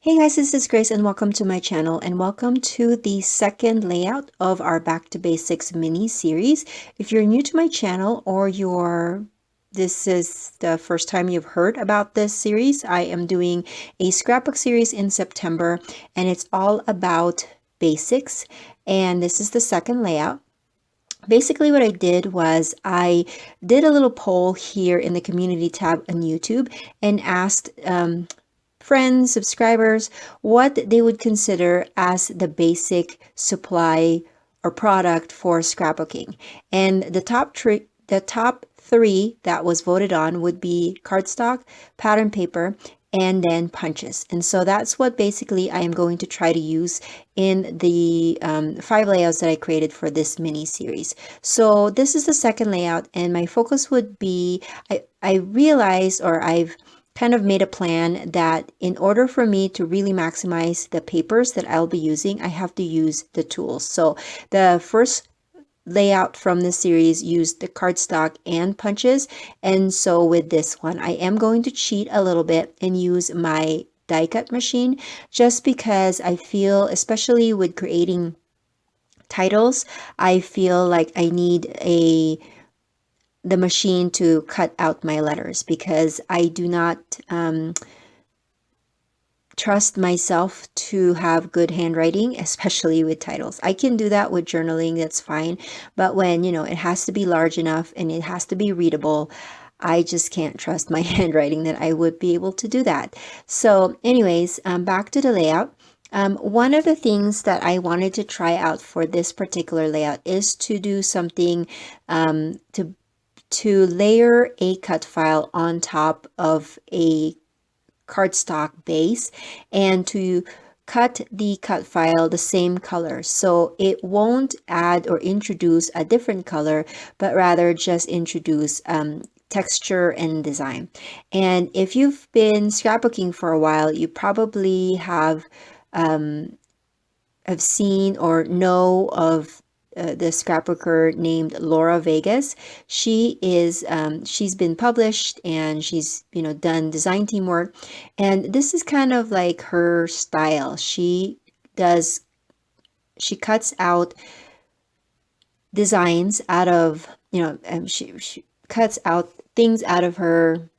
Hey guys, this is Grace and welcome to my channel and welcome to the second layout of our Back to Basics mini series. If you're new to my channel or this is the first time you've heard about this series, I am doing a scrapbook series in September and it's all about basics, and this is the second layout. Basically, what I did was I did a little poll here in the community tab on YouTube and asked friends, subscribers, what they would consider as the basic supply or product for scrapbooking. And the top three that was voted on would be cardstock, pattern paper, and then punches. And so that's what basically I am going to try to use in the 5 layouts that I created for this mini series. So this is the second layout, and my focus would be, I realized, or I've kind of made a plan that in order for me to really maximize the papers that I'll be using, I have to use the tools. So the first layout from this series used the cardstock and punches, and so with this one I am going to cheat a little bit and use my die cut machine, just because I feel, especially with creating titles, I feel like I need the machine to cut out my letters because I do not trust myself to have good handwriting, especially with titles. I can do that with journaling, that's fine. But when, it has to be large enough and it has to be readable, I just can't trust my handwriting that I would be able to do that. So anyways, back to the layout. One of the things that I wanted to try out for this particular layout is to do something to layer a cut file on top of a cardstock base and to cut the cut file the same color, so it won't add or introduce a different color, but rather just introduce texture and design. And if you've been scrapbooking for a while, you probably have seen or know of the scrapbooker named Laura Vegas. She's been published and she's done design team work, and this is kind of like her style. She cuts out designs out of she cuts out things out of her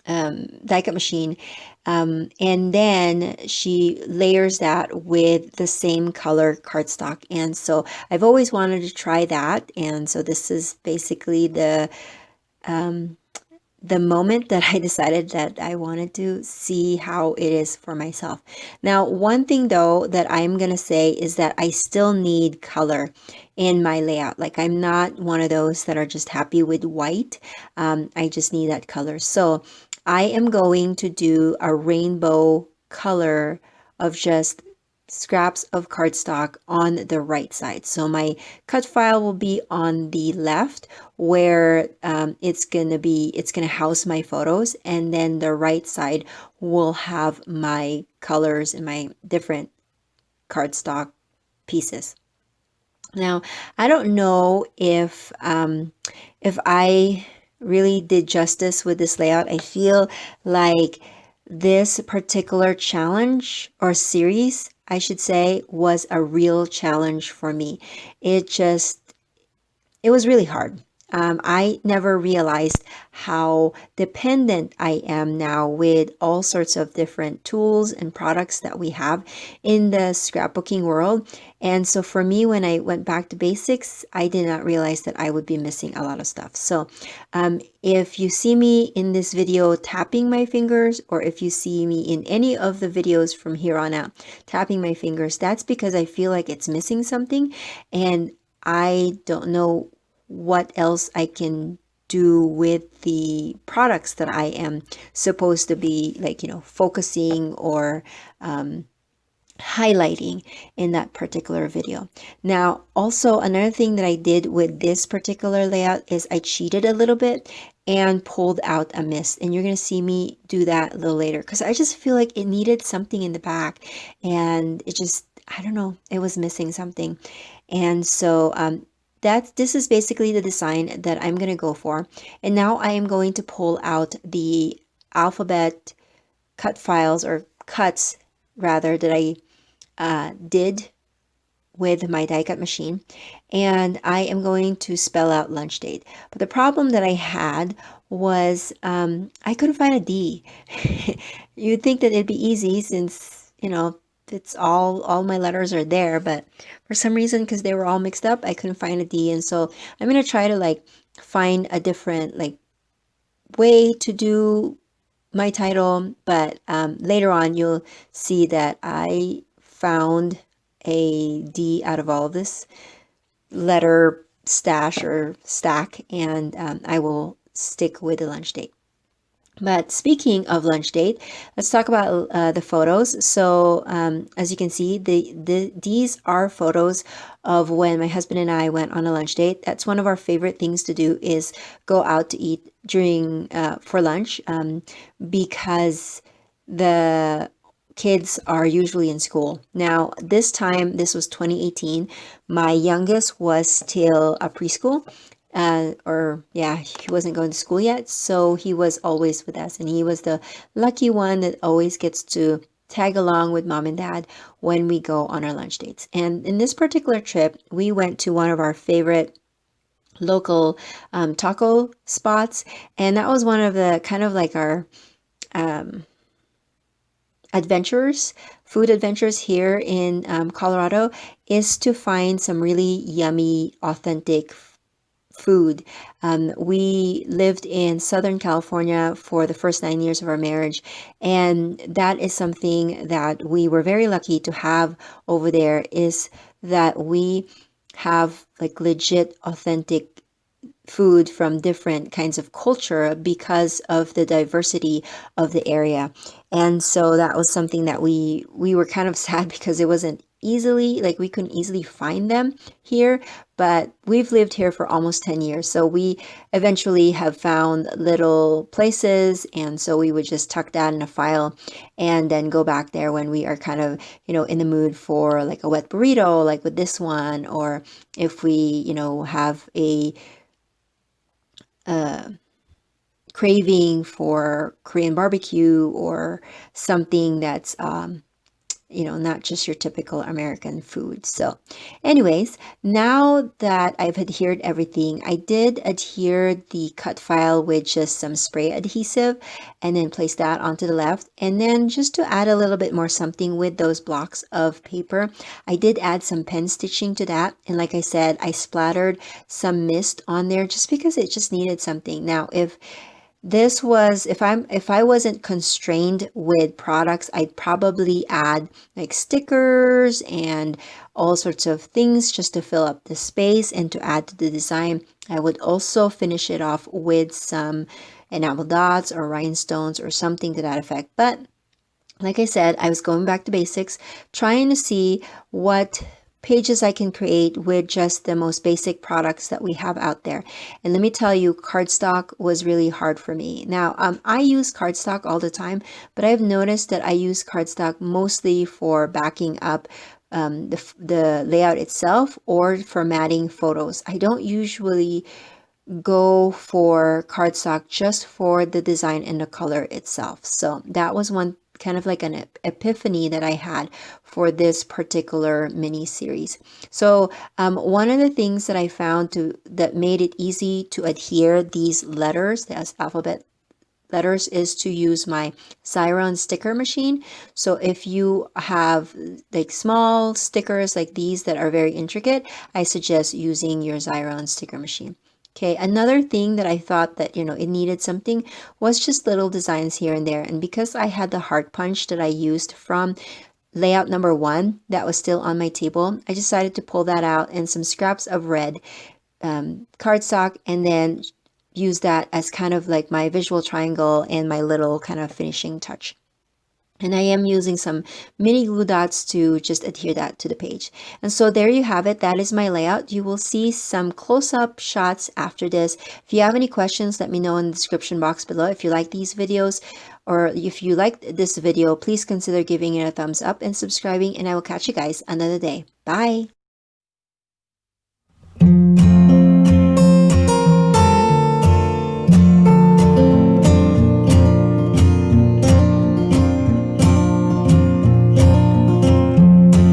die cut machine, and then she layers that with the same color cardstock. And so I've always wanted to try that, and so this is basically the moment that I decided that I wanted to see how it is for myself. Now, one thing though that I'm gonna say is that I still need color in my layout. Like, I'm not one of those that are just happy with white. I just need that color. So I am going to do a rainbow color of just scraps of cardstock on the right side. So my cut file will be on the left, where it's gonna house my photos, and then the right side will have my colors and my different cardstock pieces. Now, I don't know if I really did justice with this layout. I feel like this particular challenge or series, I should say, was a real challenge for me. It was really hard. I never realized how dependent I am now with all sorts of different tools and products that we have in the scrapbooking world. And so for me, when I went back to basics, I did not realize that I would be missing a lot of stuff. So if you see me in this video tapping my fingers, or if you see me in any of the videos from here on out tapping my fingers, that's because I feel like it's missing something, and I don't know what else I can do with the products that I am supposed to be, like, focusing or highlighting in that particular video. Now, also another thing that I did with this particular layout is I cheated a little bit and pulled out a mist, and you're going to see me do that a little later because I just feel like it needed something in the back, and I don't know, it was missing something. And so this is basically the design that I'm going to go for. And now I am going to pull out the alphabet cut files or cuts rather that I did with my die cut machine, and I am going to spell out lunch date. But the problem that I had was I couldn't find a D. You'd think that it'd be easy since, it's all my letters are there, but for some reason, because they were all mixed up, I couldn't find a D. And so I'm gonna try to like find a different like way to do my title, but later on you'll see that I found a D out of all of this letter stash or stack, and I will stick with the lunch date. But speaking of lunch date, let's talk about the photos. So as you can see, these are photos of when my husband and I went on a lunch date. That's one of our favorite things to do, is go out to eat during for lunch, because the kids are usually in school. Now, this time, this was 2018, my youngest was still a preschool, he wasn't going to school yet, so he was always with us, and he was the lucky one that always gets to tag along with mom and dad when we go on our lunch dates. And in this particular trip, we went to one of our favorite local taco spots, and that was one of the kind of like our food adventures here in Colorado, is to find some really yummy, authentic food. We lived in Southern California for the first 9 years of our marriage, and that is something that we were very lucky to have over there, is that we have like legit, authentic food from different kinds of culture because of the diversity of the area. And so that was something that we were kind of sad because it wasn't easily, like we couldn't easily find them here, but we've lived here for almost 10 years. So we eventually have found little places, and so we would just tuck that in a file and then go back there when we are kind of, in the mood for like a wet burrito, like with this one, or if we, have a craving for Korean barbecue or something that's not just your typical American food. So anyways, now that I've adhered everything, I did adhere the cut file with just some spray adhesive and then place that onto the left. And then just to add a little bit more something with those blocks of paper, I did add some pen stitching to that. And like I said, I splattered some mist on there just because it just needed something. Now, if I wasn't constrained with products, I'd probably add like stickers and all sorts of things just to fill up the space and to add to the design. I would also finish it off with some enamel dots or rhinestones or something to that effect. But like I said, I was going back to basics, trying to see what pages I can create with just the most basic products that we have out there. And let me tell you, cardstock was really hard for me. Now, I use cardstock all the time, but I've noticed that I use cardstock mostly for backing up the layout itself or formatting photos. I don't usually go for cardstock just for the design and the color itself. So that was one kind of like an epiphany that I had for this particular mini series. So one of the things that I found that made it easy to adhere these letters, the alphabet letters, is to use my Xyron sticker machine. So if you have like small stickers like these that are very intricate, I suggest using your Xyron sticker machine. Okay, another thing that I thought that, it needed something was just little designs here and there. And because I had the heart punch that I used from layout number 1 that was still on my table, I decided to pull that out and some scraps of red cardstock, and then use that as kind of like my visual triangle and my little kind of finishing touch. And I am using some mini glue dots to just adhere that to the page. And so there you have it. That is my layout. You will see some close-up shots after this. If you have any questions, let me know in the description box below. If you like these videos, or if you liked this video, please consider giving it a thumbs up and subscribing, and I will catch you guys another day. Bye!